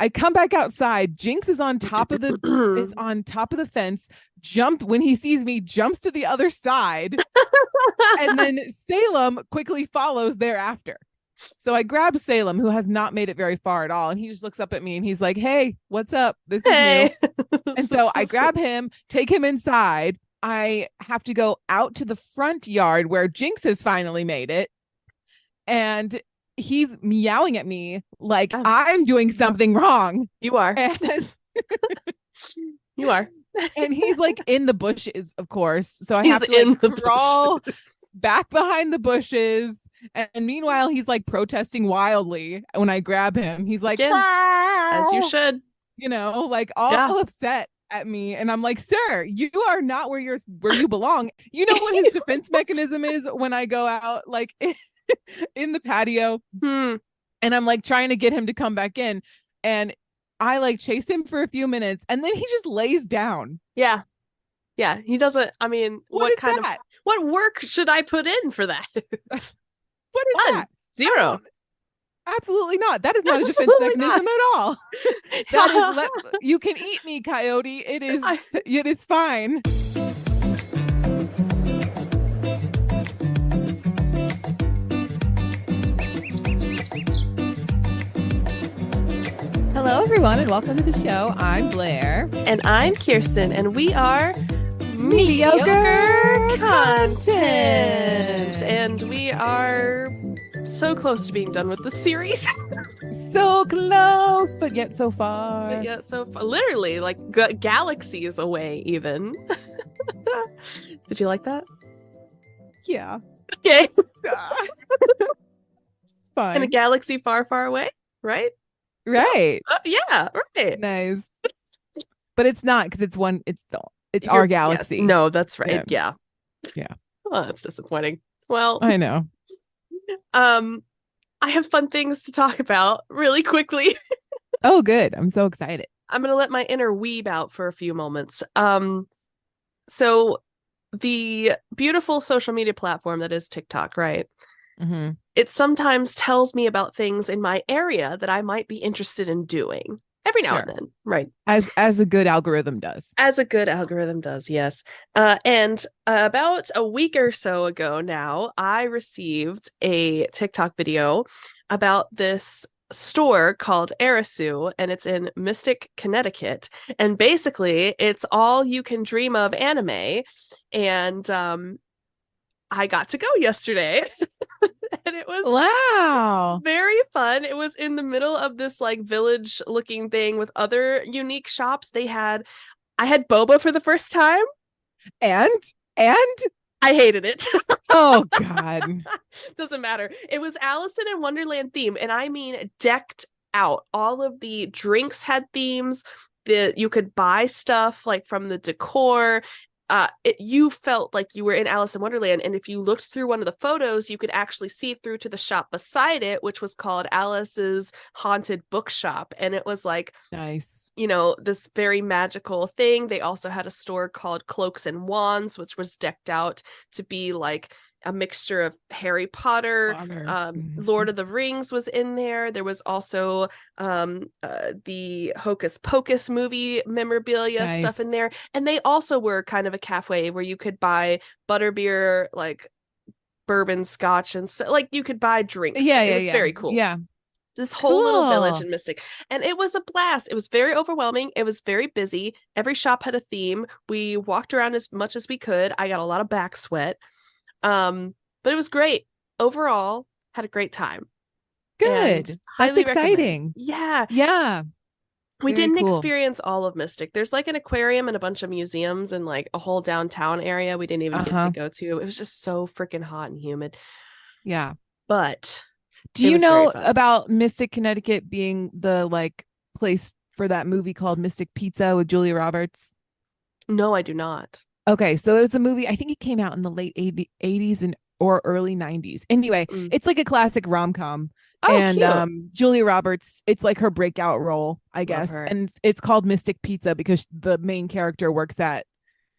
I come back outside. Jinx is on top of the fence. When he sees me, jumps to the other side. And then Salem quickly follows thereafter. So I grab Salem, who has not made it very far at all. And he just looks up at me and he's like, hey, what's up? This is new. And so I grab him, take him inside. I have to go out to the front yard where Jinx has finally made it. And he's meowing at me like I'm doing something wrong. You are. You are. And he's like in the bushes, of course. So I have to like crawl back behind the bushes. And meanwhile, he's like protesting wildly when I grab him. He's like, as you should, like all upset at me. And I'm like, sir, you are not where you belong. You know what his defense mechanism is when I go out like in the patio. And I'm like trying to get him to come back in. And I like chase him for a few minutes and then he just lays down. Yeah. Yeah. He doesn't. I mean, what work should I put in for that? What is that? 0. Absolutely not. That is not a defense mechanism at all. That is you can eat me, Coyote. It is fine. Hello, everyone, and welcome to the show. I'm Blair. And I'm Kirsten, and we are Mediocre Content. And we are so close to being done with the series. So close, but yet so far. Literally, like galaxies away, even. Did you like that? Yeah. Okay. It's fine. In a galaxy far, far away, right? Right. Yeah, right. Nice. But it's not because it's our galaxy. Yes. No, that's right. Yeah. Yeah. Oh, that's disappointing. Well, I know. I have fun things to talk about really quickly. Oh, good. I'm so excited. I'm gonna let my inner weeb out for a few moments. So the beautiful social media platform that is TikTok, right? Mm-hmm. It sometimes tells me about things in my area that I might be interested in doing every now and then, right? As a good algorithm does. As a good algorithm does, yes. And about a week or so ago now, I received a TikTok video about this store called Arisu, and it's in Mystic, Connecticut. And basically, it's all you can dream of anime. And I got to go yesterday. And it was very fun. It was in the middle of this like village looking thing with other unique shops. I had boba for the first time. And I hated it. Oh God. Doesn't matter. It was Alice in Wonderland theme. And I mean decked out. All of the drinks had themes. You could buy stuff like from the decor. You felt like you were in Alice in Wonderland, and if you looked through one of the photos, you could actually see through to the shop beside it, which was called Alice's Haunted Bookshop, and it was like nice, this very magical thing. They also had a store called Cloaks and Wands, which was decked out to be like a mixture of Harry Potter. Lord of the Rings was in there. There was also the Hocus Pocus movie memorabilia stuff in there. And they also were kind of a cafe where you could buy butterbeer, like bourbon, scotch, and stuff. Like you could buy drinks. It was very cool. Yeah. This whole little village in Mystic. And it was a blast. It was very overwhelming. It was very busy. Every shop had a theme. We walked around as much as we could. I got a lot of back sweat. But it was great. Overall, had a great time. Good. That's exciting. Yeah. Yeah. We didn't experience all of Mystic. There's like an aquarium and a bunch of museums and like a whole downtown area we didn't even get to go to. It was just so freaking hot and humid. Yeah. But do you know about Mystic, Connecticut being the like place for that movie called Mystic Pizza with Julia Roberts? No, I do not. Okay, so it was a movie, I think it came out in the late 80s or early 90s. Anyway, it's like a classic rom-com. Oh, and cute. Julia Roberts, it's like her breakout role, I guess. And it's called Mystic Pizza because the main character works at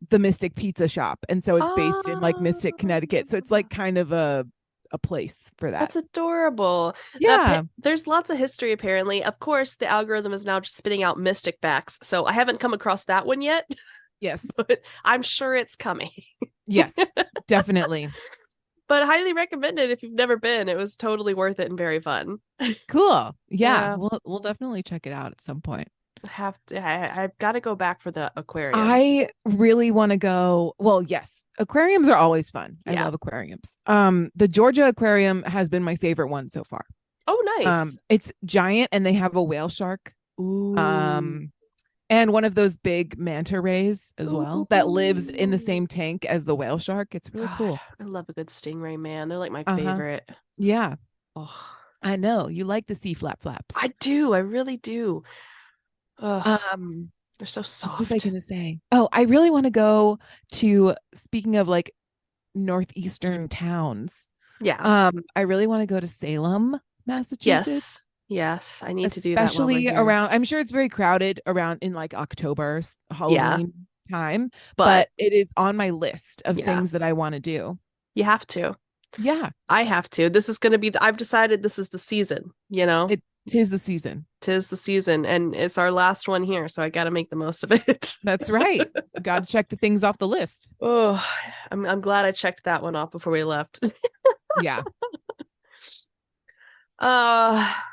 the Mystic Pizza shop. And so it's based in like Mystic, Connecticut. So it's like kind of a a place for that. That's adorable. Yeah. There's lots of history, apparently. Of course, the algorithm is now just spitting out mystic backs. So I haven't come across that one yet, Yes. but I'm sure it's coming. Yes, definitely. But highly recommended if you've never been. It was totally worth it and very fun. Cool. Yeah, Yeah. we'll definitely check it out at some point. I've got to go back for the aquarium. I really want to go. Well, yes, aquariums are always fun. I Yeah. love aquariums. The Georgia Aquarium has been my favorite one so far. Oh, nice. It's giant and they have a whale shark. Ooh. And one of those big manta rays as well that lives in the Ooh. same tank as the whale shark. It's really God, cool. I love a good stingray, man. They're like my Uh-huh. favorite. Yeah, Oh, I know. You like the sea flaps. I do. I really do. Oh, Um, they're so what was I soft. gonna say? Oh, I really want to go to, speaking of like northeastern towns. Yeah. I really want to go to Salem, Massachusetts, Yes. Yes. I need to do that while we're especially here. around, I'm sure it's very crowded around in like October, Yeah. Halloween time, But but it is on my list of yeah, things that I want to do. you have to. Yeah, I have to. This is going to be, I've decided this is the season, it tis the season. Tis the season and it's our last one here. So I got to make the most of it. That's right. Got to check the things off the list. Oh, I'm glad I checked that one off before we left. Yeah.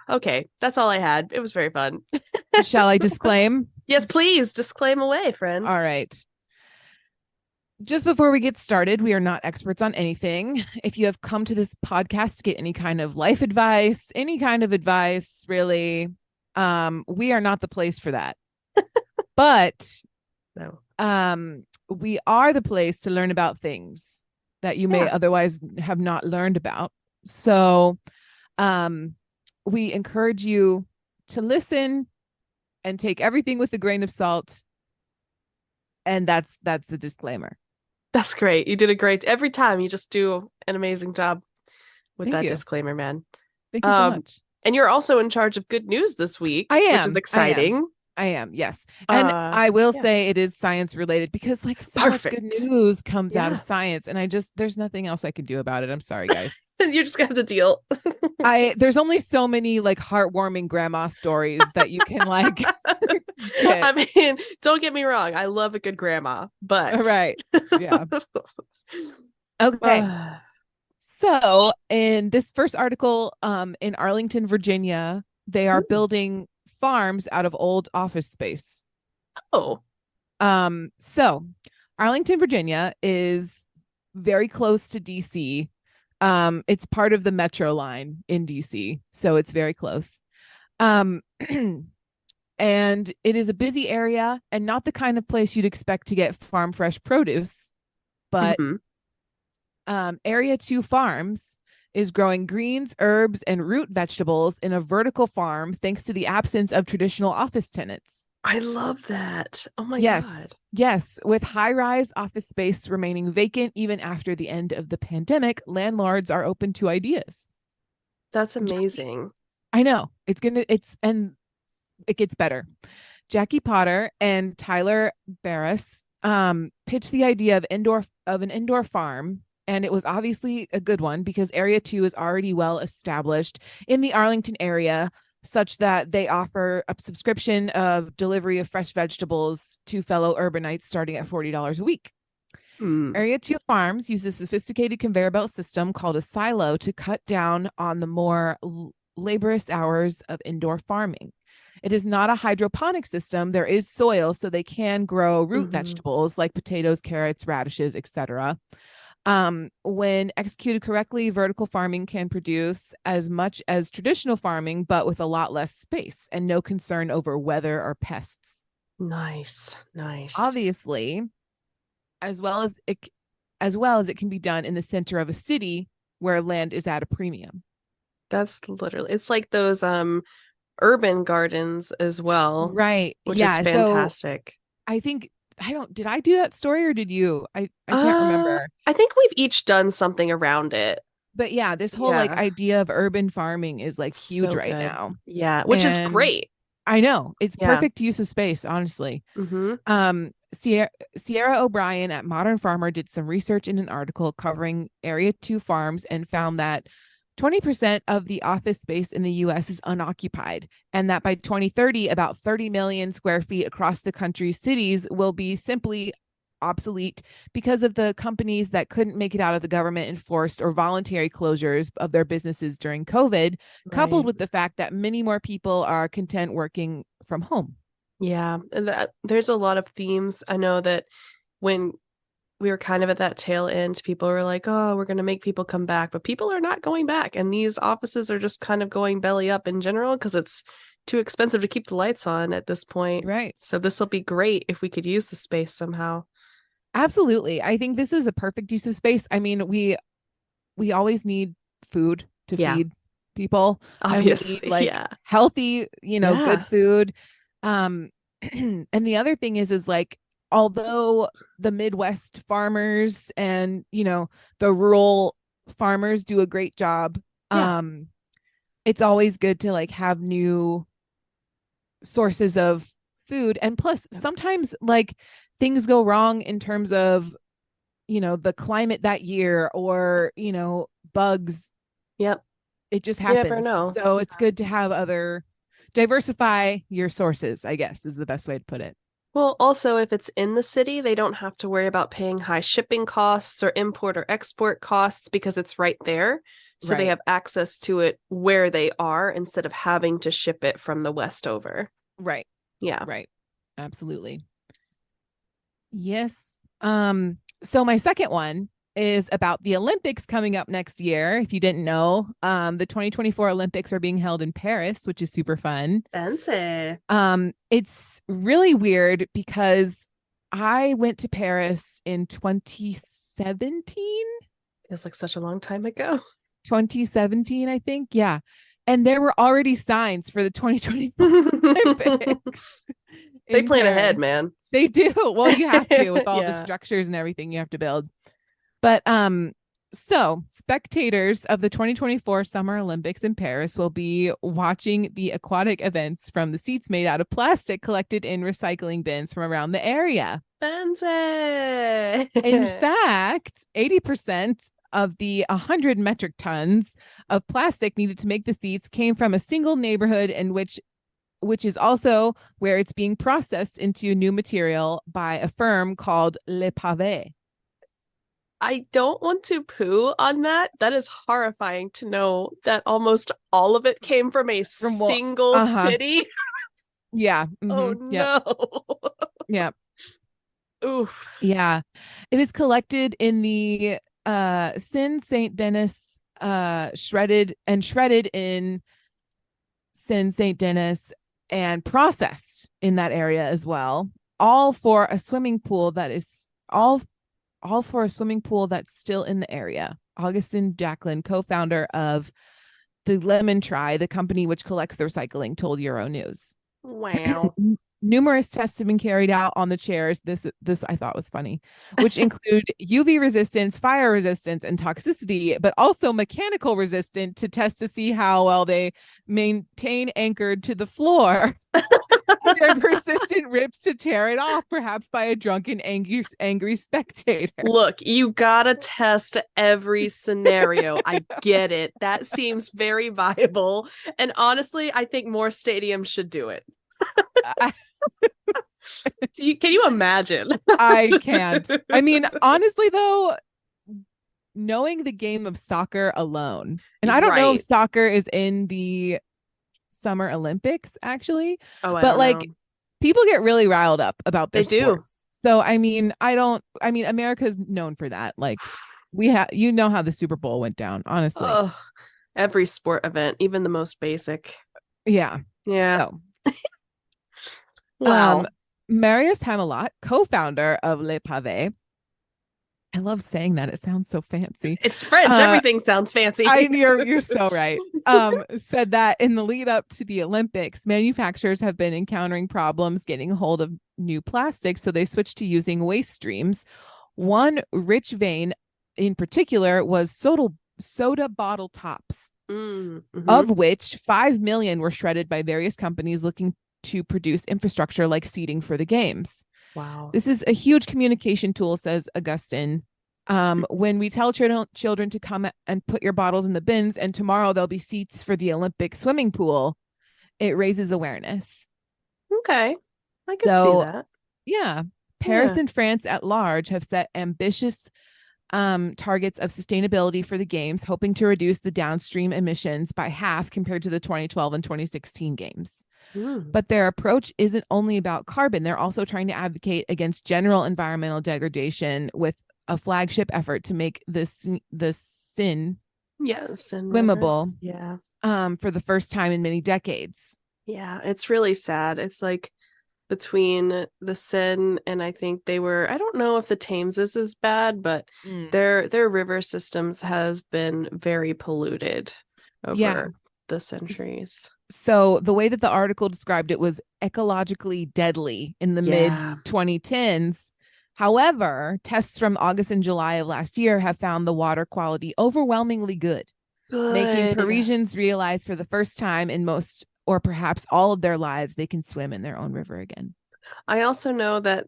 Okay. That's all I had. It was very fun. Shall I disclaim? Yes, please disclaim away, friend. All right. Just before we get started, we are not experts on anything. If you have come to this podcast to get any kind of life advice, any kind of advice, really, we are not the place for that. But No. we are the place to learn about things that you may otherwise have not learned about. So, we encourage you to listen and take everything with a grain of salt. And that's the disclaimer. That's great. You did a great every time. You just do an amazing job with Thank that you. disclaimer, man. Thank you so much. And you're also in charge of good news this week, I am. which is exciting. I am. Yes. And I will say it is science related because like so much good news comes out of science and there's nothing else I can do about it. I'm sorry, guys. You're just gonna have to deal. There's only so many like heartwarming grandma stories that you can like I mean, don't get me wrong. I love a good grandma, but right. Yeah. Okay. So in this first article, in Arlington, Virginia, they are building farms out of old office space. Oh. So Arlington, Virginia is very close to DC. It's part of the metro line in DC, so it's very close. And it is a busy area and not the kind of place you'd expect to get farm fresh produce, but Area 2 Farms is growing greens, herbs, and root vegetables in a vertical farm thanks to the absence of traditional office tenants. I love that. Oh my God. Yes. With high-rise office space remaining vacant even after the end of the pandemic, landlords are open to ideas. That's amazing. I know. And it gets better. Jackie Potter and Tyler Barris pitched the idea of an indoor farm. And it was obviously a good one because Area 2 is already well established in the Arlington area, such that they offer a subscription of delivery of fresh vegetables to fellow urbanites starting at $40 a week. Area 2 Farms uses a sophisticated conveyor belt system called a silo to cut down on the more laborious hours of indoor farming. It is not a hydroponic system. There is soil, so they can grow root vegetables like potatoes, carrots, radishes, etc. When executed correctly, vertical farming can produce as much as traditional farming, but with a lot less space and no concern over weather or pests. Nice. Obviously, as well as it can be done in the center of a city where land is at a premium. That's literally, it's like those urban gardens as well. Right. Which is fantastic. So did I do that story or did you? I can't remember. I think we've each done something around it. But yeah, this whole like idea of urban farming is like huge right now. Yeah, which is great. I know. It's Yeah. perfect use of space, honestly. Mm-hmm. Sierra O'Brien at Modern Farmer did some research in an article covering Area 2 farms and found that 20% of the office space in the US is unoccupied, and that by 2030, about 30 million square feet across the country's cities will be simply obsolete because of the companies that couldn't make it out of the government enforced or voluntary closures of their businesses during COVID, coupled Right. with the fact that many more people are content working from home. Yeah. And there's a lot of themes. I know that when we were kind of at that tail end, people were like, oh, we're going to make people come back, but people are not going back. And these offices are just kind of going belly up in general because it's too expensive to keep the lights on at this point. Right. So this will be great if we could use the space somehow. Absolutely. I think this is a perfect use of space. I mean, we always need food to Yeah, feed people, and we need obviously. like Yeah. healthy, good Yeah. food. Um and the other thing is like, although the Midwest farmers and, the rural farmers do a great job, Yeah. it's always good to like have new sources of food. And plus Yep. sometimes like things go wrong in terms of, the climate that year, or, bugs. Yep. It just You never happens. know. So it's good to have other diversify your sources, I guess is the best way to put it. Well, also, if it's in the city, they don't have to worry about paying high shipping costs or import or export costs because it's right there. So they Right. have access to it where they are instead of having to ship it from the west over. Right. Yeah. Right. Absolutely. Yes. So my second one is about the Olympics coming up next year. If you didn't know, the 2024 Olympics are being held in Paris, which is super fun. Fancy. It's really weird because I went to Paris in 2017. Feels like such a long time ago. 2017, I think. Yeah. And there were already signs for the 2024 Olympics They in plan ahead, Paris. man. They do. Well, you have to with all the Yeah. structures and everything you have to build. But so spectators of the 2024 Summer Olympics in Paris will be watching the aquatic events from the seats made out of plastic collected in recycling bins from around the area. Fancy. In fact, 80% of the 100 metric tons of plastic needed to make the seats came from a single neighborhood, in which is also where it's being processed into new material by a firm called Le Pavé. I don't want to poo on that. That is horrifying to know that almost all of it came from a From what? single Uh-huh. city. Yeah. Oh Yep. no. Yep. Oof. Yeah. It is collected in the Seine Saint Denis, shredded in Seine Saint Denis, and processed in that area as well. All for a swimming pool that is all for a swimming pool that's still in the area. Augustin Jacqueline, co-founder of the Lemon Try, the company which collects the recycling, told Euronews. Wow. Numerous tests have been carried out on the chairs. This I thought was funny, which include UV resistance, fire resistance, and toxicity, but also mechanical resistant to test to see how well they maintain anchored to the floor. Their persistent rips to tear it off, perhaps by a drunken, angry spectator. Look, you gotta test every scenario. I get it. That seems very viable. And honestly, I think more stadiums should do it. Can you imagine? I can't. I mean, honestly, though, knowing the game of soccer alone, and I don't know if Right. soccer is in the Summer Olympics actually, Oh, I but don't like know. people get really riled up about their They do. sports. So I mean, America's known for that. Like how the Super Bowl went down, honestly. Oh, every sport event, even the most basic. Yeah. Yeah. So Wow. Marius Hamelot, co-founder of Le Pavé. I love saying that. It sounds so fancy. It's French. Everything sounds fancy. You're so right. Said that in the lead up to the Olympics, manufacturers have been encountering problems getting a hold of new plastics, so they switched to using waste streams. One rich vein in particular was soda bottle tops, Mm-hmm. of which 5 million were shredded by various companies looking to produce infrastructure like seating for the games. Wow. This is a huge communication tool, says Augustine. When we tell children to come and put your bottles in the bins, and tomorrow there'll be seats for the Olympic swimming pool, it raises awareness. Okay. I could see So, that. yeah, Paris Yeah. and France at large have set ambitious targets of sustainability for the games, hoping to reduce the downstream emissions by half compared to the 2012 and 2016 games. Mm. But their approach isn't only about carbon. They're also trying to advocate against general environmental degradation with a flagship effort to make the Seine Yes, and river. swimmable Yeah. for the first time in many decades. Yeah, it's really sad. It's like between the Seine and I think I don't know if the Thames is as bad, but Mm. their river systems has been very polluted Yeah. over the centuries. So the way that the article described it was ecologically deadly in the mid Yeah. 2010s. However, tests from August and July of last year have found the water quality overwhelmingly good, making Good. Parisians realize for the first time in most or perhaps all of their lives they can swim in their own river again. I also know that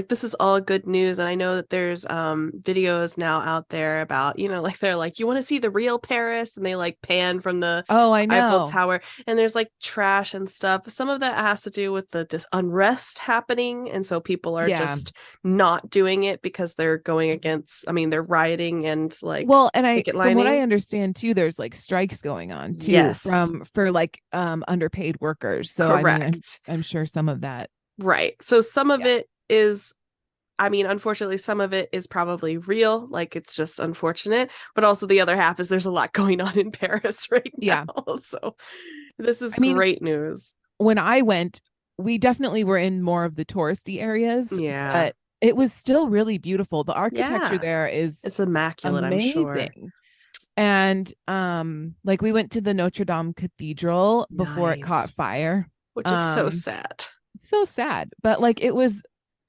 this is all good news, and I know that there's videos now out there about, like they're like, you want to see the real Paris, and they like pan from the Oh, I Eiffel know. Tower, and there's like trash and stuff. Some of that has to do with the unrest happening, and so people are Yeah. just not doing it because they're going against, they're rioting and like Well, and picket from what I lining. understand too, there's like strikes going on too Yes, for like underpaid workers. So I mean, correct. I'm sure some of that. Right. So some of Yeah. it is, unfortunately, some of it is probably real, like it's just unfortunate, but also the other half is there's a lot going on in Paris right Yeah. now. So this is I mean, great news. when I went, we definitely were in more of the touristy areas, Yeah. but it was still really beautiful. The architecture Yeah. there is It's immaculate, I'm sure. amazing. And like we went to the Notre Dame Cathedral before it caught Nice. fire. Which is so Um sad. so sad, but like it was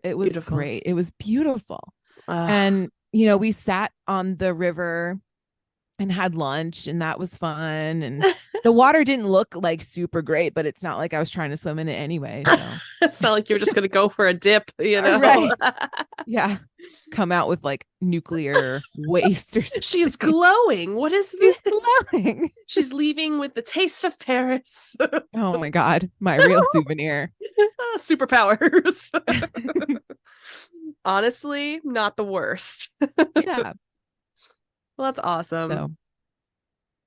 Beautiful. great. It was beautiful. Ugh. And we sat on the river and had lunch, and that was fun. And the water didn't look like super great, but it's not like I was trying to swim in it anyway. So It's not like you're just gonna go for a dip, right. Yeah. Come out with like nuclear waste or something. She's glowing. What is She's this? glowing. She's leaving with the taste of Paris. Oh my God. My real souvenir. Superpowers. Honestly, not the worst. Yeah. Well, that's awesome. So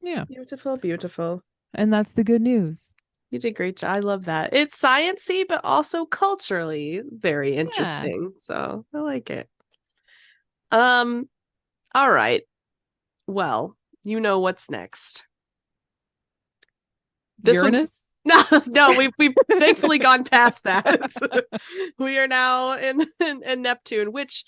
yeah. Beautiful, beautiful. And that's the good news. You did a great job. I love that. It's sciencey, but also culturally very interesting. So I like it. All right. Well, you know what's next. This Uranus? no, we've thankfully gone past that. We are now in Neptune, which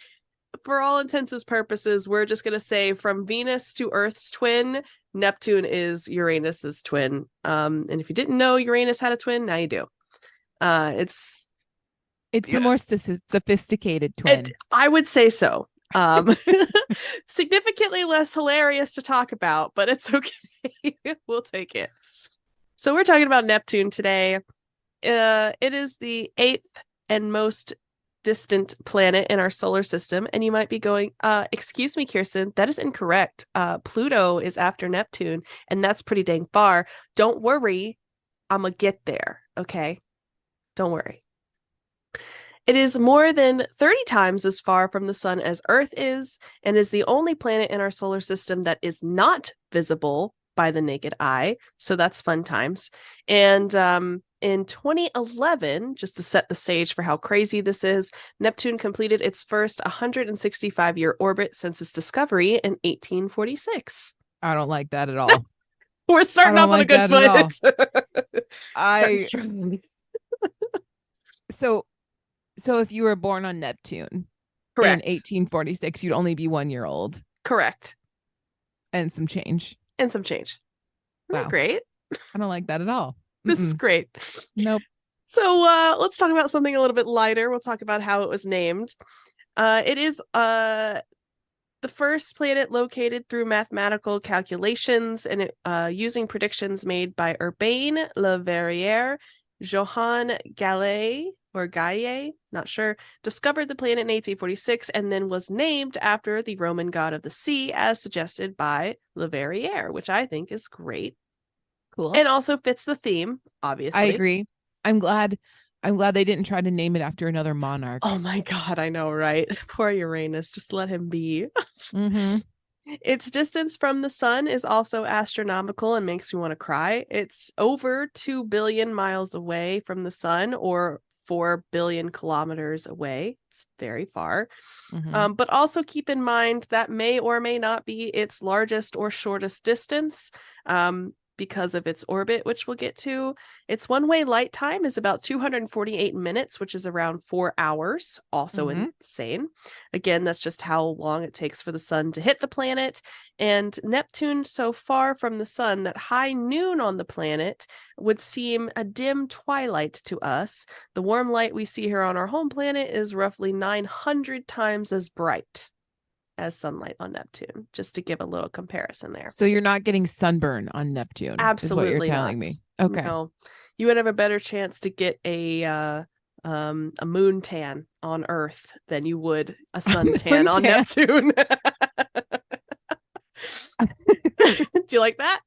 for all intents and purposes, we're just gonna say from Venus to Earth's twin, Neptune is Uranus's twin. And if you didn't know Uranus had a twin, now you do. It's the more sophisticated twin. I would say so. Significantly less hilarious to talk about, but it's okay. We'll take it. So we're talking about Neptune today. It is the 8th and most distant planet in our solar system, and you might be going, excuse me, Kirsten, that is incorrect. Pluto is after Neptune, and that's pretty dang far. Don't worry, I'm gonna get there. Okay, don't worry. It is more than 30 times as far from the sun as Earth is, and is the only planet in our solar system that is not visible by the naked eye. So that's fun times. And in 2011, just to set the stage for how crazy this is, Neptune completed its first 165-year orbit since its discovery in 1846. I don't like that at all. We're starting off on a good foot. So if you were born on Neptune Correct. in 1846, you'd only be 1 year old. Correct. And some change. Wow. Great. I don't like that at all. This is great. Nope. So let's talk about something a little bit lighter. We'll talk about how it was named. It is The first planet located through mathematical calculations and using predictions made by Urbain Le Verrier, Johann Galilei or Gaia, not sure, discovered the planet in 1846 and then was named after the Roman god of the sea, as suggested by Le Verrier, which I think is great. Cool. And also fits the theme, obviously. I agree. I'm glad they didn't try to name it after another monarch. Oh my God, I know, right? Poor Uranus, just let him be. Mm-hmm. Its distance from the sun is also astronomical and makes me want to cry. It's over 2 billion miles away from the sun, or 4 billion kilometers away. It's very far. Mm-hmm. But also keep in mind that may or may not be its largest or shortest distance. Because of its orbit, which we'll get to. Its one-way light time is about 248 minutes, which is around 4 hours. Also insane. Again, that's just how long it takes for the sun to hit the planet. And Neptune, so far from the sun that high noon on the planet would seem a dim twilight to us. The warm light we see here on our home planet is roughly 900 times as bright as sunlight on Neptune, just to give a little comparison there. So you're not getting sunburn on Neptune. Absolutely is what you're telling not. me. Okay. No, you would have a better chance to get a moon tan on Earth than you would a sun tan on Neptune. Do you like that?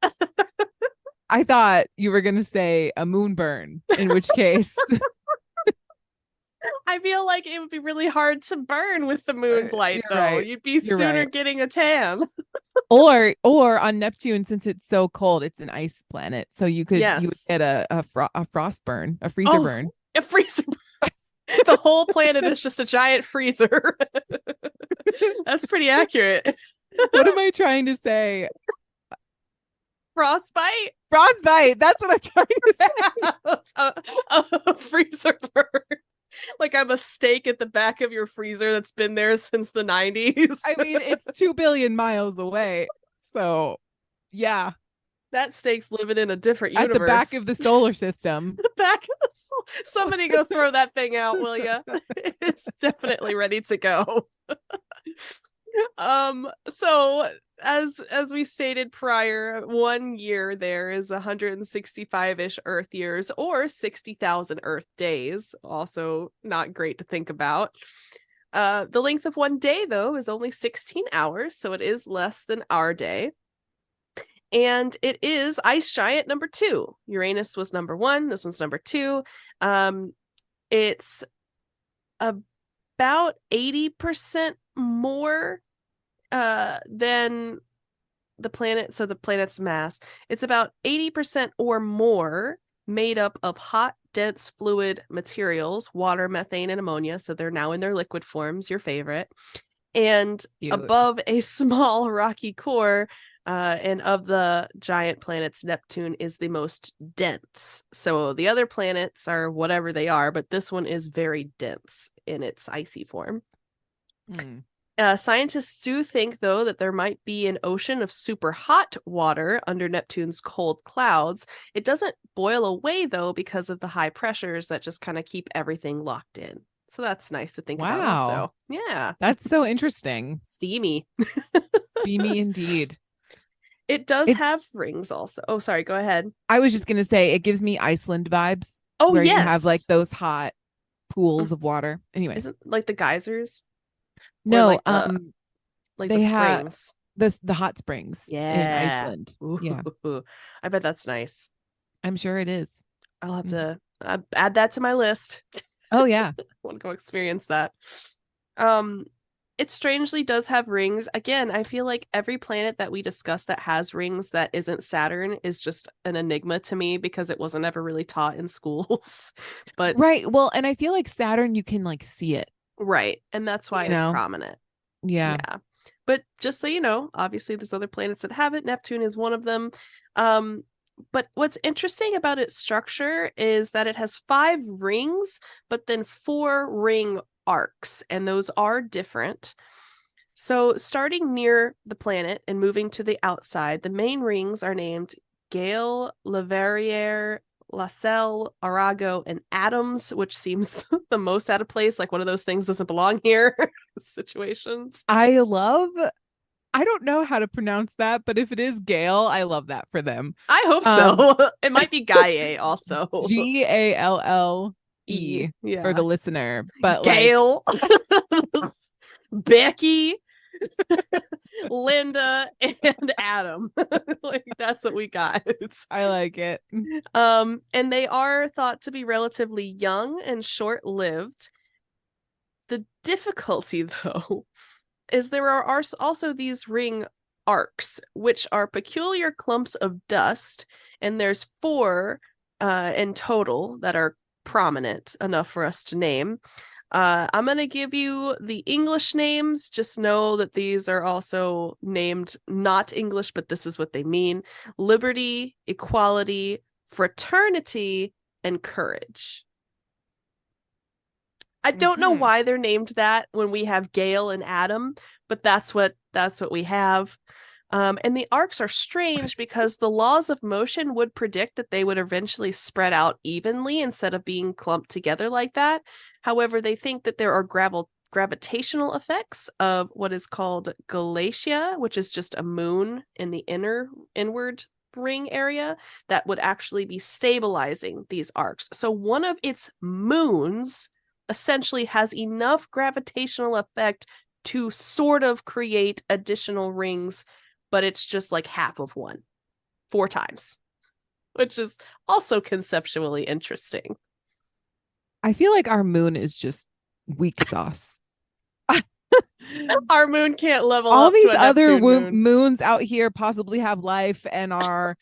I thought you were going to say a moon burn, in which case I feel like it would be really hard to burn with the moon's light, though. Right. You'd be sooner getting a tan. or on Neptune, since it's so cold, it's an ice planet, so you would get a frost burn, a freezer burn. A freezer burn. The whole planet is just a giant freezer. That's pretty accurate. What am I trying to say? Frostbite? Frostbite. That's what I'm trying to say. A freezer burn. Like I'm a steak at the back of your freezer that's been there since the 90s. I mean, it's 2 billion miles away. So, yeah. That steak's living in a different universe. At the back of the solar system. The back of the somebody go throw that thing out, will ya? It's definitely ready to go. So as we stated prior, 1 year there is 165-ish Earth years, or 60,000 Earth days. Also not great to think about. The length of 1 day, though, is only 16 hours, so it is less than our day. And it is ice giant number 2. Uranus was number 1. This one's number 2. It's about 80% more than the planet. So the planet's mass, it's about 80% or more made up of hot, dense fluid materials, water, methane, and ammonia. So they're now in their liquid forms, your favorite. And above a small rocky core, and of the giant planets, Neptune is the most dense. So the other planets are whatever they are, but this one is very dense in its icy form. Scientists do think, though, that there might be an ocean of super hot water under Neptune's cold clouds. It doesn't boil away, though, because of the high pressures that just kind of keep everything locked in. So that's nice to think about also. Yeah. That's so interesting. Steamy. Steamy indeed. It does have rings also. Oh, sorry. Go ahead. I was just going to say, it gives me Iceland vibes. Oh, where yes. you have like those hot pools of water. Anyway. Isn't like the geysers? No, like they the have springs. The hot springs in Iceland. Ooh, yeah. I bet that's nice. I'm sure it is. I'll have to add that to my list. Oh, yeah. I want to go experience that. It strangely does have rings. Again, I feel like every planet that we discuss that has rings that isn't Saturn is just an enigma to me, because it wasn't ever really taught in schools. But right. Well, and I feel like Saturn, you can like see it. Right. And that's why it's prominent. Yeah. But just so you know, obviously there's other planets that have it. Neptune is one of them. But what's interesting about its structure is that it has 5 rings, but then 4 ring arcs, and those are different. So starting near the planet and moving to the outside, the main rings are named Gale, Leverrier, Lassell, Arago, and Adams, which seems the most out of place, like one of those things doesn't belong here situations. I love I don't know how to pronounce that, but if it is Gale, I love that for them. I hope so. It might be Gaia also. Galle for the Yeah. listener, but like Gail, Becky, Linda, and Adam. Like that's what we got. I like it. And they are thought to be relatively young and short-lived. The difficulty, though, is there are also these ring arcs, which are peculiar clumps of dust, and there's 4 in total that are prominent enough for us to name. I'm going to give you the English names. Just know that these are also named not English, but this is what they mean: liberty, equality, fraternity, and courage. I don't know why they're named that when we have Gale and Adam, but that's what we have. And the arcs are strange because the laws of motion would predict that they would eventually spread out evenly instead of being clumped together like that. However, they think that there are gravitational effects of what is called Galatia, which is just a moon in the inward ring area that would actually be stabilizing these arcs. So one of its moons essentially has enough gravitational effect to sort of create additional rings, but it's just like half of one 4 times, which is also conceptually interesting. I feel like our moon is just weak sauce. Our moon can't level all up these to a other moons out here possibly have life and are,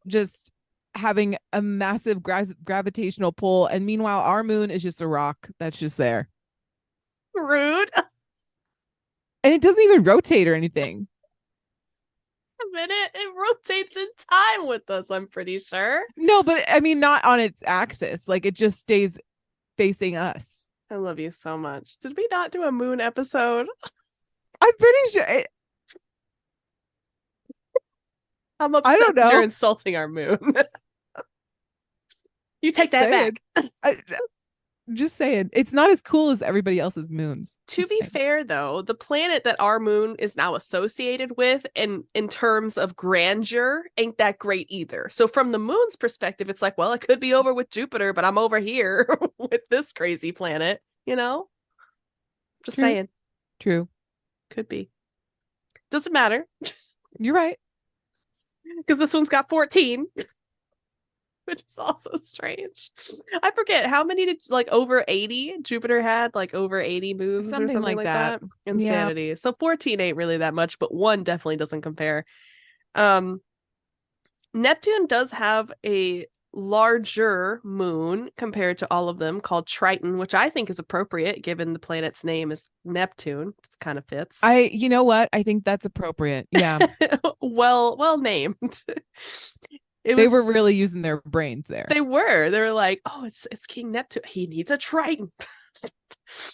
just having a massive gravitational pull, and meanwhile our moon is just a rock that's just there. Rude. And it doesn't even rotate or anything. A minute, it rotates in time with us, I'm pretty sure. No, but I mean, not on its axis. Like, it just stays facing us. I love you so much. Did we not do a moon episode? I'm pretty sure. I'm upset I don't know. that you're insulting our moon. You take that back. Just saying, it's not as cool as everybody else's moons. To be fair, though, the planet that our moon is now associated with, and in terms of grandeur, ain't that great either. So from the moon's perspective, it's like, well, it could be over with Jupiter, but I'm over here with this crazy planet, Just True. saying. True. Could be. Doesn't matter. You're right. Because this one's got 14. Which is also strange. I forget how many did over 80 Jupiter had, over 80 moons or something like that. Insanity. Yeah. So 14 ain't really that much, but 1 definitely doesn't compare. Neptune does have a larger moon compared to all of them, called Triton, which I think is appropriate given the planet's name is Neptune. It kind of fits. You know what? I think that's appropriate. Yeah. well named. They were really using their brains there. They were like, oh, it's King Neptune. He needs a Triton.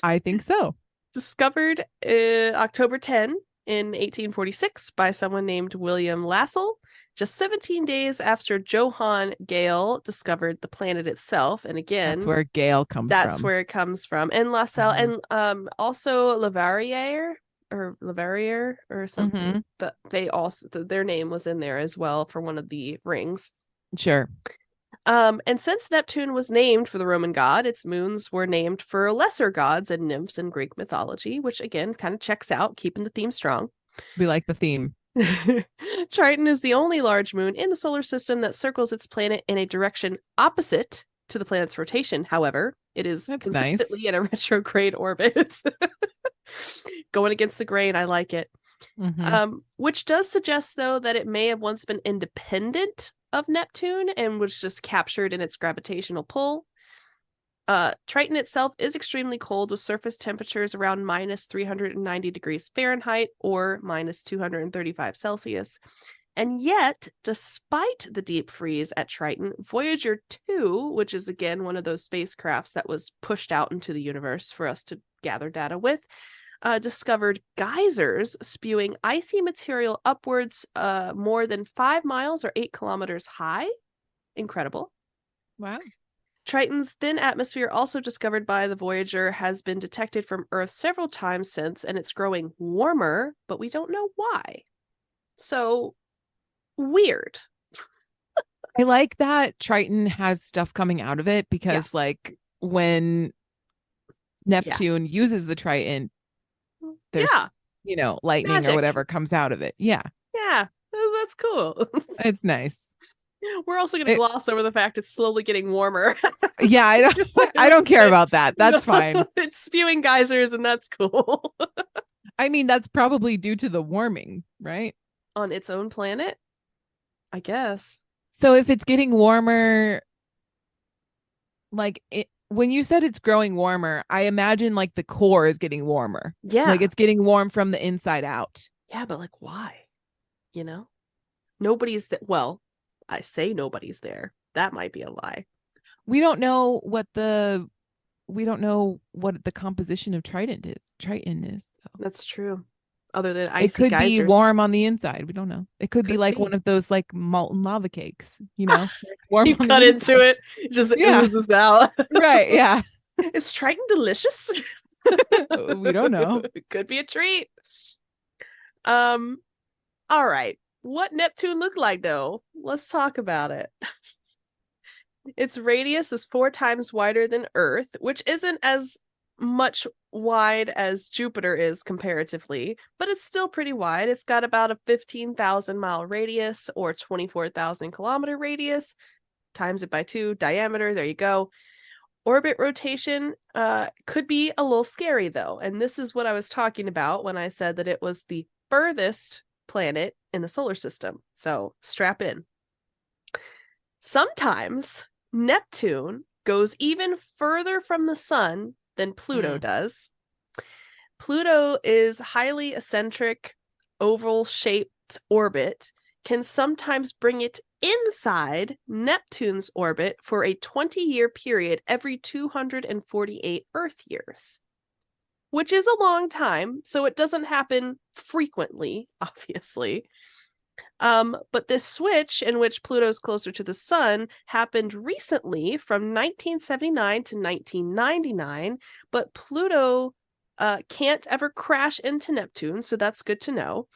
I think so. Discovered October 10 in 1846 by someone named William Lassell, just 17 days after Johann Gale discovered the planet itself. And again, that's where Gale comes from. That's where it comes from. And Lassell, and also Leverrier or something. But they also, their name was in there as well for one of the rings. Sure. And since Neptune was named for the Roman god, its moons were named for lesser gods and nymphs in Greek mythology, which again kind of checks out, keeping the theme strong. We like the theme. Triton is the only large moon in the solar system that circles its planet in a direction opposite to the planet's rotation. However, it is consistently in a retrograde orbit. Going against the grain, I like it. Which does suggest, though, that it may have once been independent of Neptune and was just captured in its gravitational pull. Triton itself is extremely cold, with surface temperatures around minus 390 degrees Fahrenheit or minus 235 Celsius. And yet, despite the deep freeze at Triton, Voyager 2, which is again one of those spacecrafts that was pushed out into the universe for us to gather data with, discovered geysers spewing icy material upwards more than 5 miles or 8 kilometers high. Incredible. Wow. Triton's thin atmosphere, also discovered by the Voyager, has been detected from Earth several times since, and it's growing warmer, but we don't know why. So weird. I like that Triton has stuff coming out of it because, like, when Neptune uses the Triton, there's, Yeah. lightning Magic. or whatever comes out of it. Yeah. Yeah. That's cool. It's nice. We're also going to gloss over the fact it's slowly getting warmer. Yeah, I don't care about that. That's fine. It's spewing geysers, and that's cool. I mean, that's probably due to the warming, right? On its own planet, I guess. So if it's getting warmer, like when you said it's growing warmer, I imagine like the core is getting warmer. Yeah. Like it's getting warm from the inside out. Yeah, but like why? Nobody's well, I say nobody's there. That might be a lie. We don't know what the composition of Triton is. Though. That's true. Other than icy it could geysers. be warm on the inside. We don't know. It could be like one of those like molten lava cakes, Warm you cut into it, it just oozes out. Right, yeah. Is Triton delicious? We don't know. It could be a treat. All right. What Neptune looked like, though? Let's talk about it. Its radius is 4 times wider than Earth, which isn't as much wide as Jupiter is comparatively, but it's still pretty wide. It's got about a 15,000 mile radius or 24,000 kilometer radius. Times it by 2, diameter. There you go. Orbit rotation could be a little scary, though. And this is what I was talking about when I said that it was the furthest planet in the solar system. So strap in. Sometimes Neptune goes even further from the sun than Pluto does. Pluto is highly eccentric, oval-shaped orbit, can sometimes bring it inside Neptune's orbit for a 20-year period every 248 Earth years, which is a long time, so it doesn't happen frequently, obviously. But this switch in which Pluto's closer to the sun happened recently from 1979 to 1999, but Pluto can't ever crash into Neptune, so that's good to know.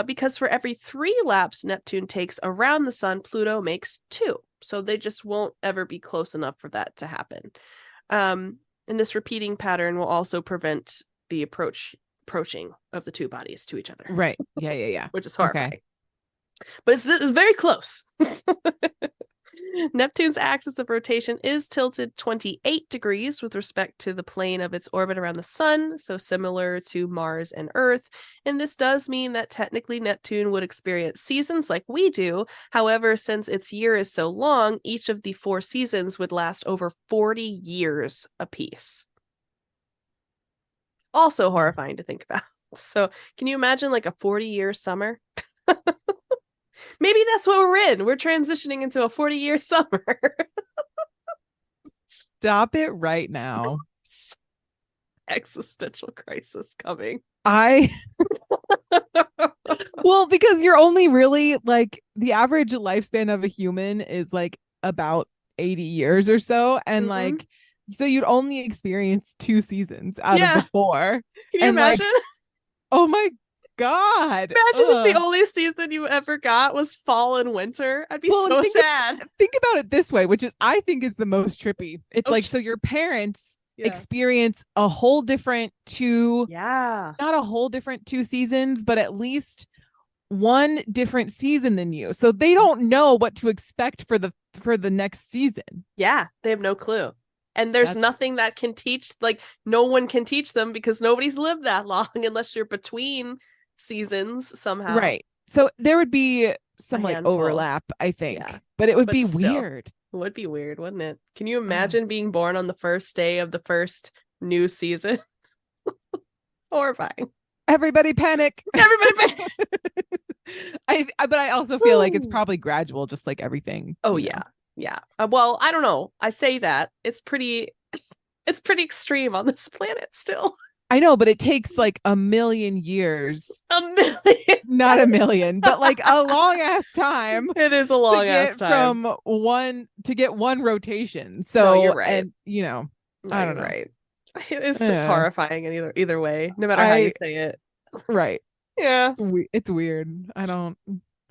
Because for every 3 laps Neptune takes around the sun, Pluto makes 2. So they just won't ever be close enough for that to happen. And this repeating pattern will also prevent the approaching of the 2 bodies to each other. Right. Yeah. Which is horrifying. Okay. But it's very close. Neptune's axis of rotation is tilted 28 degrees with respect to the plane of its orbit around the sun, so similar to Mars and Earth. And this does mean that technically Neptune would experience seasons like we do. However, since its year is so long, each of the 4 seasons would last over 40 years apiece. Also horrifying to think about. So can you imagine like a 40-year summer? Maybe that's what we're in. We're transitioning into a 40-year summer. Stop it right now. Existential crisis coming. Well, because you're only really like the average lifespan of a human is like about 80 years or so. And like, so you'd only experience 2 seasons out of the 4. Can you imagine? Like, oh my God. Imagine if the only season you ever got was fall and winter. I'd be so sad. Think about it this way, which is I think is the most trippy. It's like, so your parents experience a whole different 2, not a whole different 2 seasons, but at least 1 different season than you. So they don't know what to expect for the next season. Yeah, they have no clue. And there's nothing that can teach, like no one can teach them because nobody's lived that long unless you're between seasons somehow. Right. So there would be some like overlap, I think. Yeah. But it would be weird. It would be weird, wouldn't it? Can you imagine being born on the first day of the first new season? Horrifying. Everybody panic. Everybody panic. But I also feel like it's probably gradual, just like everything. Oh yeah. Yeah. Well, I don't know. I say that it's pretty extreme on this planet still. I know, but it takes like a million years. A million. Not a million, but like a long ass time It is a to long ass get time. from one rotation. No, you're So, right. and you know, No, I don't you're know. right. It's just Yeah, horrifying in either way, no matter how you I say it. right. Yeah. It's weird. I don't.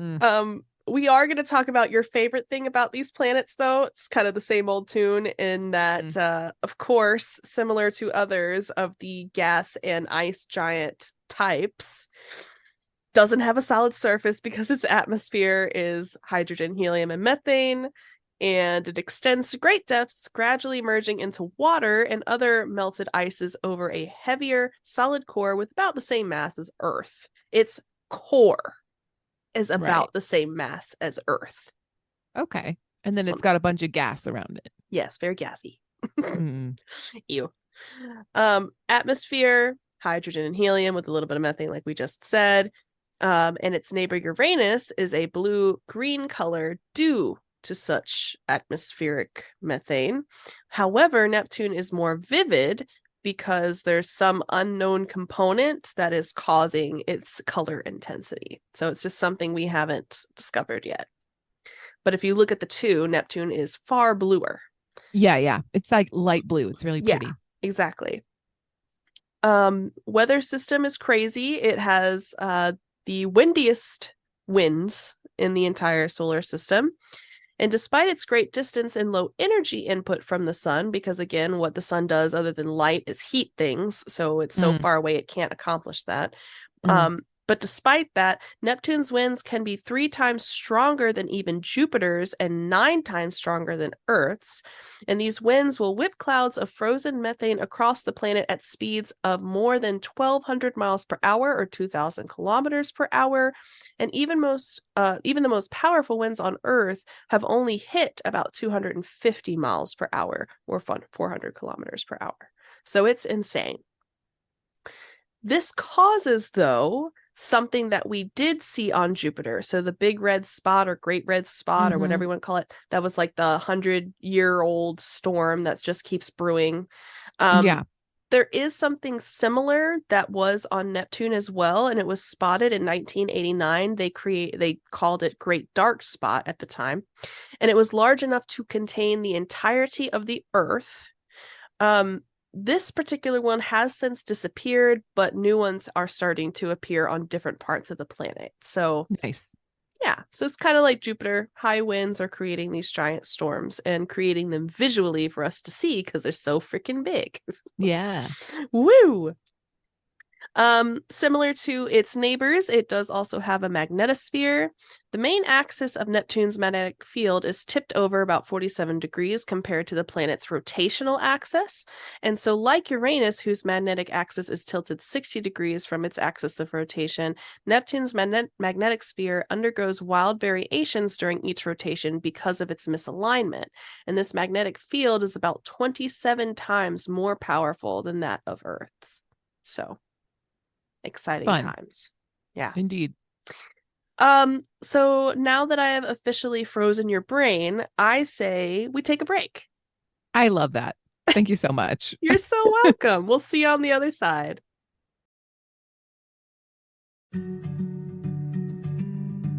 Mm. We are going to talk about your favorite thing about these planets, though. It's kind of the same old tune in that, Mm. of course, similar to others of the gas and ice giant types, doesn't have a solid surface because its atmosphere is hydrogen, helium, and methane, and it extends to great depths, gradually merging into water and other melted ices over a heavier, solid core with about the same mass as Earth. Its core is Right. about the same mass as Earth. Okay. And then So, it's got a bunch of gas around it. yes, very gassy. Mm. Ew. Atmosphere, hydrogen and helium with a little bit of methane, like we just said. And its neighbor Uranus is a blue-green color due to such atmospheric methane. However, Neptune is more vivid because there's some unknown component that is causing its color intensity. So it's just something we haven't discovered yet. But if you look at the two, Neptune is far bluer. Yeah, yeah. It's like light blue. It's really Yeah, pretty. exactly. Weather system is crazy. It has the windiest winds in the entire solar system. And despite its great distance and low energy input from the sun, because again, what the sun does other than light is heat things, so it's so far away it can't accomplish that. Mm. But despite that, Neptune's winds can be 3 times stronger than even Jupiter's and 9 times stronger than Earth's. And these winds will whip clouds of frozen methane across the planet at speeds of more than 1,200 miles per hour or 2,000 kilometers per hour. And even the most powerful winds on Earth have only hit about 250 miles per hour or 400 kilometers per hour. So it's insane. This causes, though, something that we did see on Jupiter. So the big red spot or great red spot or whatever you want to call it, that was like the 100-year-old storm that just keeps brewing. Yeah. There is something similar that was on Neptune as well, and it was spotted in 1989. They called it Great Dark Spot at the time, and it was large enough to contain the entirety of the Earth. This particular one has since disappeared, but new ones are starting to appear on different parts of the planet. So, Nice. yeah. So it's kind of like Jupiter. High winds are creating these giant storms and creating them visually for us to see because they're so freaking big. Yeah. Woo! Similar to its neighbors, it does also have a magnetosphere. The main axis of Neptune's magnetic field is tipped over about 47 degrees compared to the planet's rotational axis. And so, like Uranus, whose magnetic axis is tilted 60 degrees from its axis of rotation, Neptune's magnetic sphere undergoes wild variations during each rotation because of its misalignment. And this magnetic field is about 27 times more powerful than that of Earth's. So, exciting Fun. times. Yeah. Indeed. So now that I have officially frozen your brain, I say we take a break. I love that. Thank you so much. You're so welcome. We'll see you on the other side.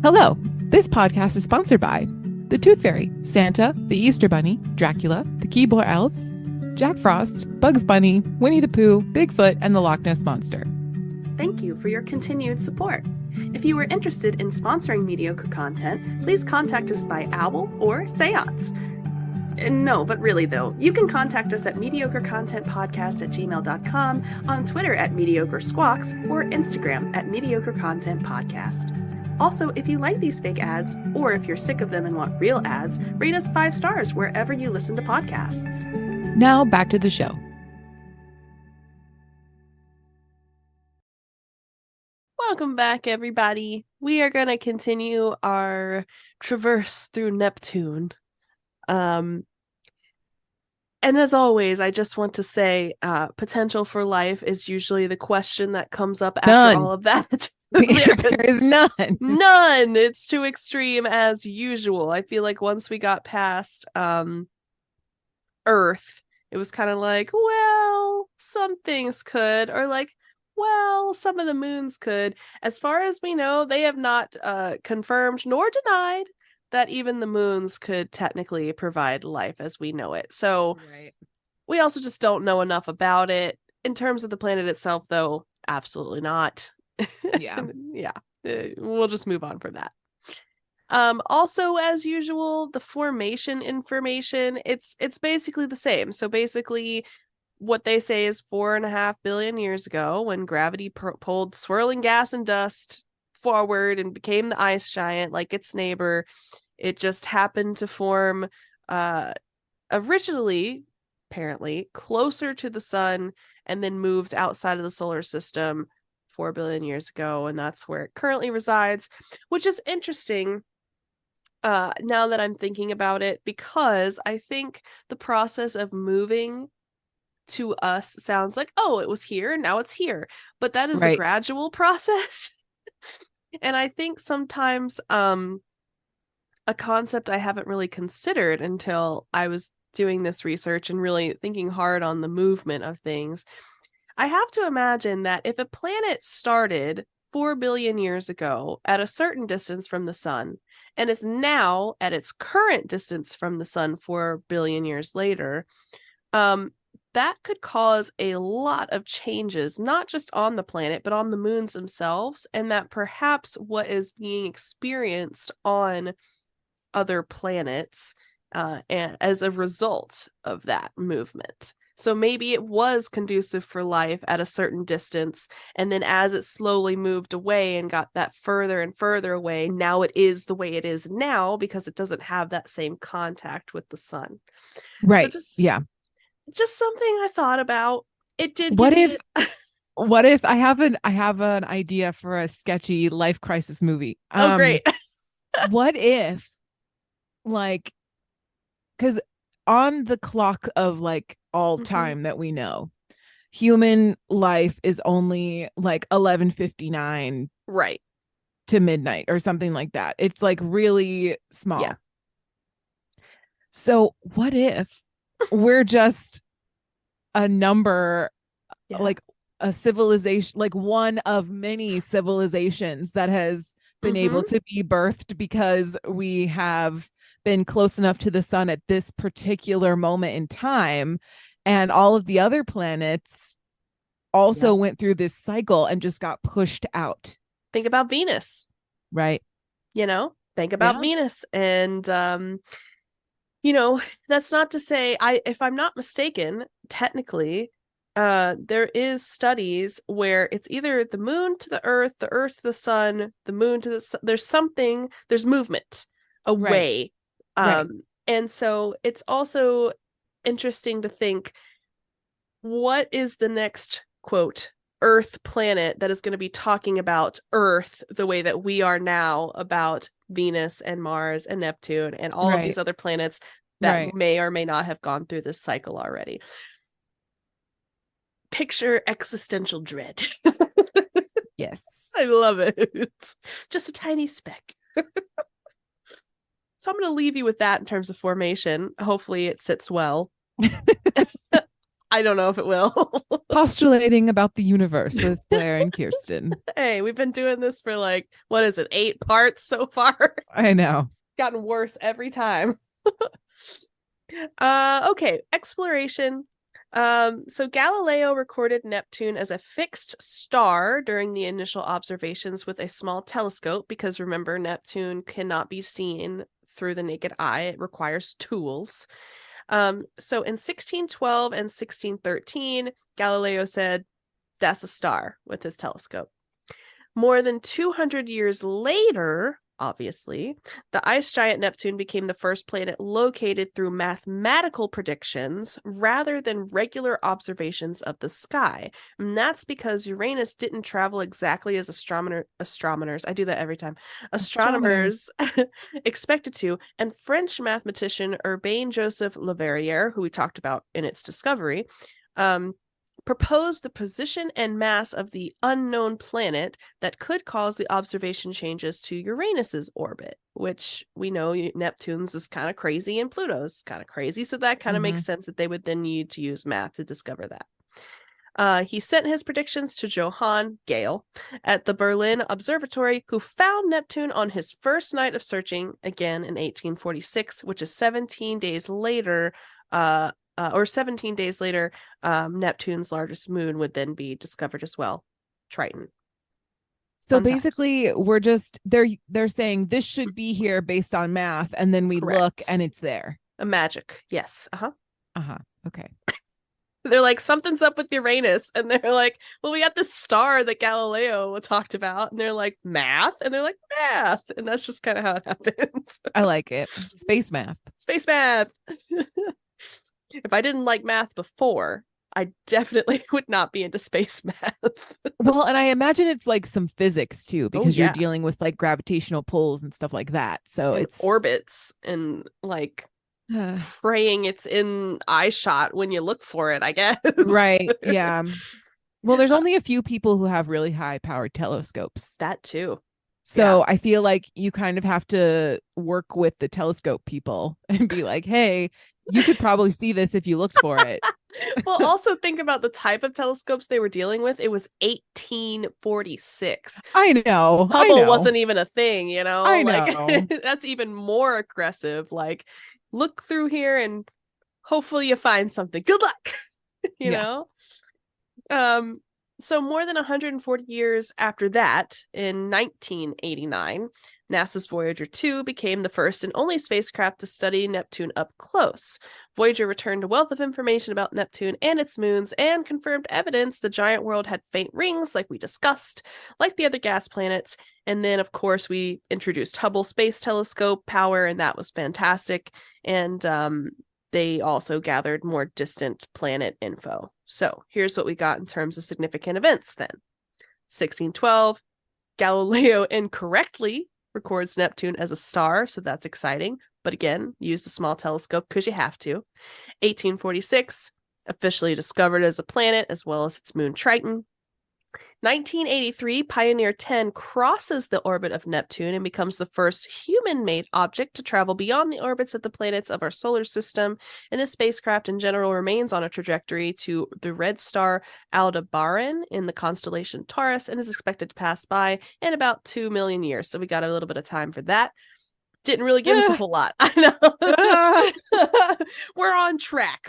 Hello. This podcast is sponsored by the Tooth Fairy, Santa, the Easter Bunny, Dracula, the Keebler Elves, Jack Frost, Bugs Bunny, Winnie the Pooh, Bigfoot, and the Loch Ness Monster. Thank you for your continued support. If you are interested in sponsoring mediocre content, please contact us by owl or seance. No, but really though, you can contact us at mediocrecontentpodcast@gmail.com, on Twitter at mediocresquawks, or Instagram at mediocrecontentpodcast. Also, if you like these fake ads, or if you're sick of them and want real ads, rate us 5 stars wherever you listen to podcasts. Now back to the show. Welcome back, everybody. We are going to continue our traverse through Neptune. And as always, I just want to say, potential for life is usually the question that comes up after None. all of that. The answer is none. None. It's too extreme as usual. I feel like once we got past Earth, it was kind of like, well, some things could, or like, well, some of the moons could. As far as we know, they have not confirmed nor denied that even the moons could technically provide life as we know it. So Right. we also just don't know enough about it. In terms of the planet itself, though, absolutely not. Yeah. Yeah, we'll just move on from that. Also, as usual, the formation information, it's basically the same. So basically, what they say is 4.5 billion years ago, when gravity pulled swirling gas and dust forward and became the ice giant like its neighbor, it just happened to form originally, apparently, closer to the sun and then moved outside of the solar system 4 billion years ago, and that's where it currently resides, which is interesting now that I'm thinking about it, because I think the process of moving to us sounds like, oh, it was here and now it's here, but that is a Right. gradual process. And I think sometimes a concept I haven't really considered until I was doing this research and really thinking hard on the movement of things. I have to imagine that if a planet started 4 billion years ago at a certain distance from the sun and is now at its current distance from the sun 4 billion years later, that could cause a lot of changes, not just on the planet, but on the moons themselves, and that perhaps what is being experienced on other planets and as a result of that movement. So maybe it was conducive for life at a certain distance, and then as it slowly moved away and got that further and further away, now it is the way it is now because it doesn't have that same contact with the sun. So Right. Yeah. just something I thought about. It did What give if me I have an idea for a sketchy life crisis movie. oh great. What if, like, because on the clock of like all Mhm. time that we know, human life is only like 11:59 Right. to midnight or something like that. It's like really Yeah. small. So what if we're just a number, Yeah. like a civilization, like one of many civilizations that has been able Mhm. to be birthed because we have been close enough to the sun at this particular moment in time, and all of the other planets also Yep. went through this cycle and just got pushed out. Think about Venus, Right. think about Yeah. Venus. And you know, that's not to say, I if I'm not mistaken, technically, there is studies where it's either the moon to the earth to the sun, the moon to the sun. There's movement Right. away. Right. And so it's also interesting to think, what is the next quote Earth planet that is going to be talking about Earth the way that we are now about Venus and Mars and Neptune and all of Right. these other planets that Right. may or may not have gone through this cycle already. Picture existential dread. Yes. I love it. Just a tiny speck. So I'm going to leave you with that in terms of formation. Hopefully it sits well. I don't know if it will. Postulating about the universe with Blair and Kirsten. Hey, we've been doing this for like, what is it, 8 parts so far? I know. Gotten worse every time. Okay, exploration. So Galileo recorded Neptune as a fixed star during the initial observations with a small telescope, because remember, Neptune cannot be seen through the naked eye. It requires tools. So in 1612 and 1613, Galileo said, that's a star with his telescope. More than 200 years later, obviously, the ice giant Neptune became the first planet located through mathematical predictions rather than regular observations of the sky. And that's because Uranus didn't travel exactly as astronomers, I do that every time, astronomers expected to, and French mathematician Urbain Joseph Leverrier, who we talked about in its discovery, proposed the position and mass of the unknown planet that could cause the observation changes to Uranus's orbit, which we know Neptune's is kind of crazy and Pluto's kind of crazy. So that kind of Mm-hmm. makes sense that they would then need to use math to discover that. He sent his predictions to Johann Gale at the Berlin Observatory, who found Neptune on his first night of searching, again in 1846, which is 17 days later. 17 days later, Neptune's largest moon would then be discovered as well, Triton. So Fun times. basically, we're just they're saying this should be here based on math, and then we look Correct. and it's there. A magic, yes. Uh-huh. Okay. They're like, something's up with Uranus. And they're like, well, we got this star that Galileo talked about. And they're like, math? And they're like, math. And that's just kind of how it happens. I like it. Space math. Space math. If I didn't like math before, I definitely would not be into space math. Well, and I imagine it's like some physics too, Oh, because you're yeah. dealing with like gravitational pulls and stuff like that. So And it's orbits and like praying it's in eye shot when you look for it, I guess. right. Yeah. Well, there's only a few people who have really high powered telescopes. That too. So Yeah. I feel like you kind of have to work with the telescope people and be like, hey, you could probably see this if you looked for it. Well, also think about the type of telescopes they were dealing with. It was 1846. I know. Hubble wasn't even a thing, you know? I Like know. that's even more aggressive. Like, look through here and hopefully you find something. Good luck. You Yeah. know? So more than 140 years after that, in 1989, NASA's Voyager 2 became the first and only spacecraft to study Neptune up close. Voyager returned a wealth of information about Neptune and its moons and confirmed evidence the giant world had faint rings, like we discussed, like the other gas planets. And then, of course, we introduced Hubble Space Telescope power, and that was fantastic. And they also gathered more distant planet info. So here's what we got in terms of significant events then. 1612, Galileo incorrectly records Neptune as a star, so that's exciting. But again, used a small telescope because you have to. 1846, officially discovered as a planet as well as its moon Triton. 1983, Pioneer 10 crosses the orbit of Neptune and becomes the first human-made object to travel beyond the orbits of the planets of our solar system. And this spacecraft in general remains on a trajectory to the red star Aldebaran in the constellation Taurus and is expected to pass by in about 2 million years. So we got a little bit of time for that. Didn't really give us a whole lot. I know. We're on track.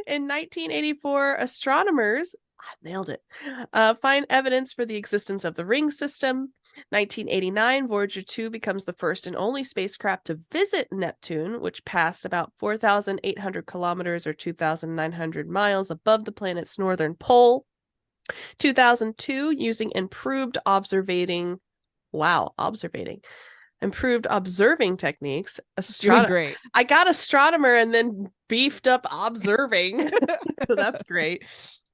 In 1984, astronomers nailed it. Find evidence for the existence of the ring system. 1989, Voyager 2 becomes the first and only spacecraft to visit Neptune, which passed about 4,800 kilometers or 2,900 miles above the planet's northern pole. 2002, using improved observing techniques. Doing great. I got astronomer and then beefed up observing. So that's great.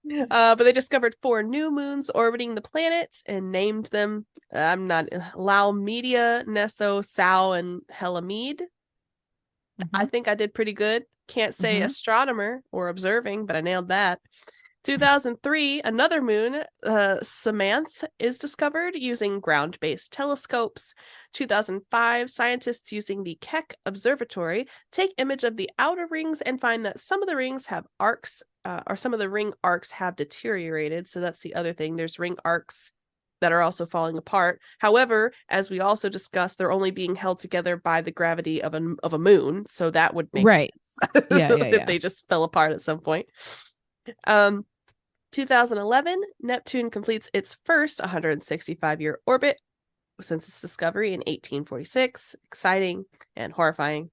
But they discovered 4 new moons orbiting the planet and named them Laomedeia, Neso, Sao, and Helamede. I think I did pretty good. Can't say astronomer or observing, but I nailed that. 2003, another moon, Samanth, is discovered using ground-based telescopes. 2005, scientists using the Keck Observatory take image of the outer rings and find that some of the rings have arcs, or some of the ring arcs have deteriorated. So that's the other thing. There's ring arcs that are also falling apart. However, as we also discussed, they're only being held together by the gravity of a moon. So that would make sense. Yeah. If they just fell apart at some point. 2011, Neptune completes its first 165-year orbit since its discovery in 1846. Exciting and horrifying.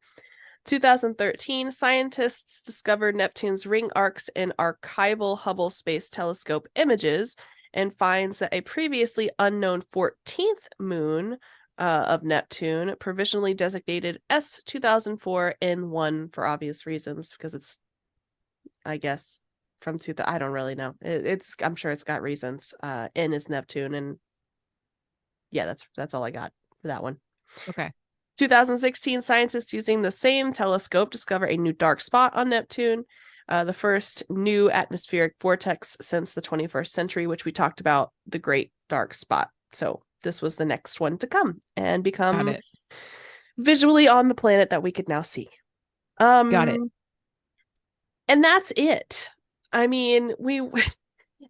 2013, scientists discovered Neptune's ring arcs in archival Hubble Space Telescope images and finds that a previously unknown 14th moon of Neptune, provisionally designated S2004N1 for obvious reasons, because it's, I guess, from I don't really know. I'm sure it's got reasons. N is Neptune, and yeah, that's all I got for that one. Okay. 2016, scientists using the same telescope discover a new dark spot on Neptune, the first new atmospheric vortex since the 21st century, which we talked about, the Great Dark Spot. So this was the next one to come and become visually on the planet that we could now see. Got it. And that's it. I mean,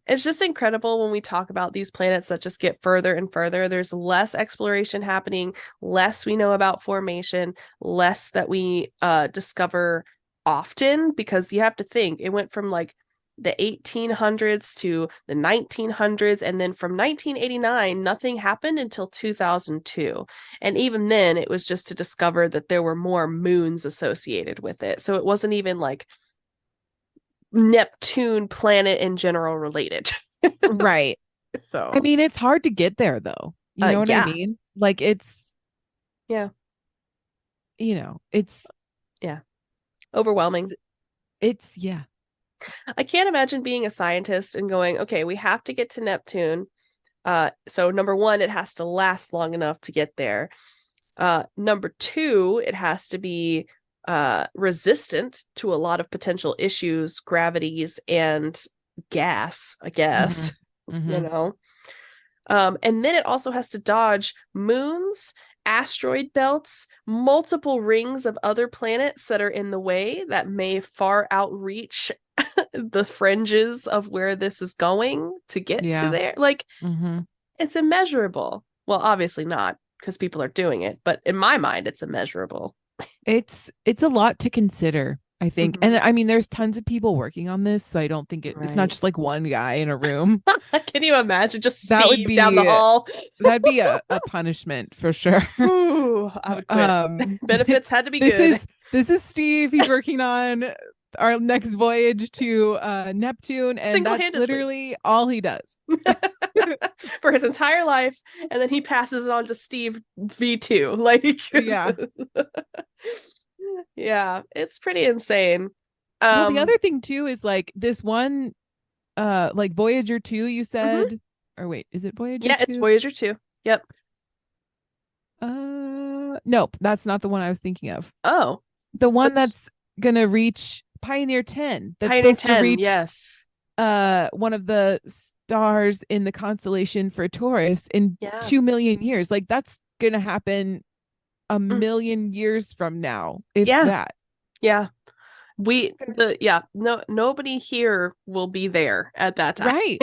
it's just incredible when we talk about these planets that just get further and further. There's less exploration happening, less we know about formation, less that we discover often, because you have to think it went from like the 1800s to the 1900s, and then from 1989 nothing happened until 2002, and even then it was just to discover that there were more moons associated with it. So it wasn't even like Neptune planet in general related. Right. So I mean, it's hard to get there though. You know what I mean? Like it's it's overwhelming. It's yeah. I can't imagine being a scientist and going, okay, we have to get to Neptune. So number one, it has to last long enough to get there. Number two, it has to be resistant to a lot of potential issues, gravities, and gas, I guess. Mm-hmm. And then it also has to dodge moons, asteroid belts, multiple rings of other planets that are in the way that may far outreach the fringes of where this is going to get to there. Like, it's immeasurable. Well, obviously not, because people are doing it, but in my mind, it's immeasurable. It's a lot to consider, I think. And I mean, there's tons of people working on this, so I don't think it's not just like one guy in a room. Can you imagine just that would Steve be down the hall? That'd be a punishment for sure. Ooh, I would quit. Benefits had to be good. This is Steve. He's working on our next voyage to Neptune, and that's literally all he does for his entire life, and then he passes it on to Steve V2. Like, yeah, it's pretty insane. Well, the other thing too is like this one like Voyager 2 you said, or wait, is it Voyager 2? It's Voyager 2. Yep. Nope, that's not the one I was thinking of. Oh, the one that's gonna reach Pioneer 10. That's Pioneer supposed 10, to reach yes. One of the stars in the constellation for Taurus in 2 million years. Like that's gonna happen a million years from now, if that. Yeah. Nobody here will be there at that time. Right.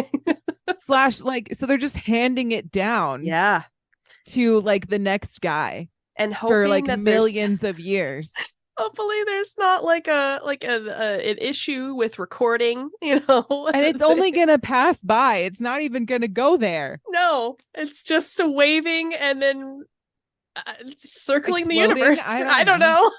Slash, like, so they're just handing it down. Yeah. To like the next guy. And hoping for like that millions of years. Hopefully there's not like an issue with recording, you know. And it's only gonna pass by. It's not even gonna go there. No, it's just a waving and then circling exploding? The universe. I don't know.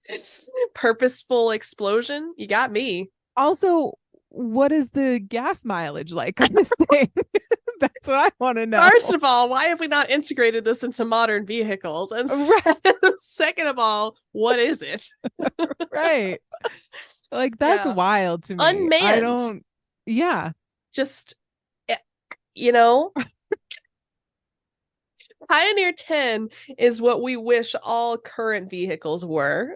It's purposeful explosion. You got me. Also, what is the gas mileage like on this thing? That's what I want to know. First of all, why have we not integrated this into modern vehicles? And second of all, what is it? Right. Like, that's wild to me. Unmanned. I don't. Yeah. Just, you know, Pioneer 10 is what we wish all current vehicles were.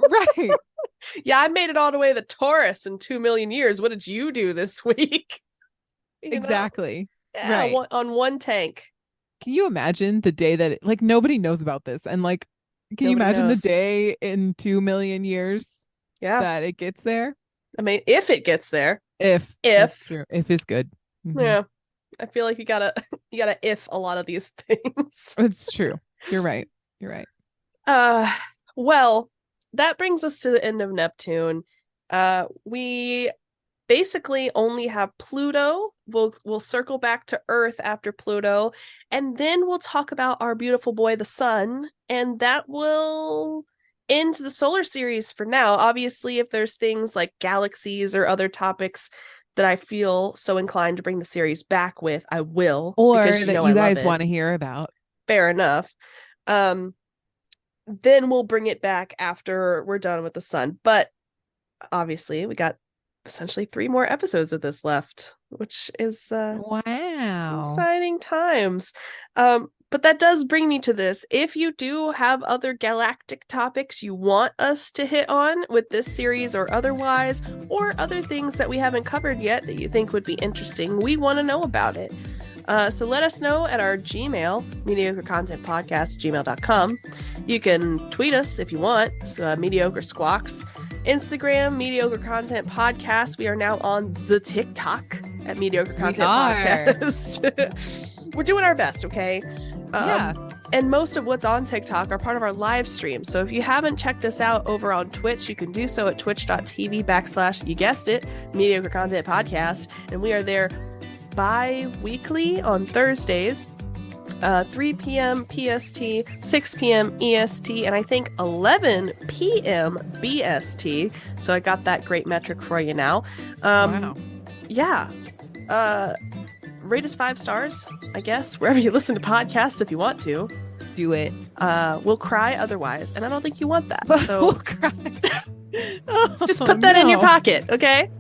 Right. Yeah, I made it all the way to Taurus in 2 million years. What did you do this week? Exactly. Yeah, right. On one tank. Can you imagine the day that like nobody knows about this, and like can you imagine the day in 2 million years that it gets there? I mean, if it gets there. If is good. Yeah. I feel like you gotta if a lot of these things. It's true. You're right. Well, that brings us to the end of Neptune. We basically only have Pluto. We'll circle back to Earth after Pluto, and then we'll talk about our beautiful boy, the sun, and that will end the solar series for now. Obviously, if there's things like galaxies or other topics that I feel so inclined to bring the series back with, I will. Or because, that you guys want to hear about. Fair enough. Then we'll bring it back after we're done with the sun. But obviously, we got essentially 3 more episodes of this left, which is wow, exciting times. But that does bring me to this. If you do have other galactic topics you want us to hit on with this series or otherwise, or other things that we haven't covered yet that you think would be interesting, we want to know about it. So let us know at our Gmail, mediocrecontentpodcast@gmail.com. You can tweet us if you want, mediocre squawks. Instagram, Mediocre Content Podcast. We are now on the TikTok at Mediocre Content are. Podcast. We're doing our best, okay? Yeah. And most of what's on TikTok are part of our live stream. So if you haven't checked us out over on Twitch, you can do so at twitch.tv/, you guessed it, Mediocre Content Podcast. And we are there bi-weekly on Thursdays, 3 p.m. PST, 6 p.m. EST, and I think 11 p.m. BST. So I got that great metric for you now. Wow. Yeah. Rate us 5 stars, I guess, wherever you listen to podcasts if you want to. Do it. We'll cry otherwise, and I don't think you want that. We'll So cry. just put that in your no. pocket, okay?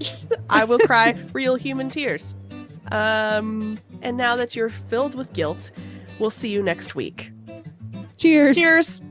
I will cry real human tears. And now that you're filled with guilt, we'll see you next week. Cheers. Cheers.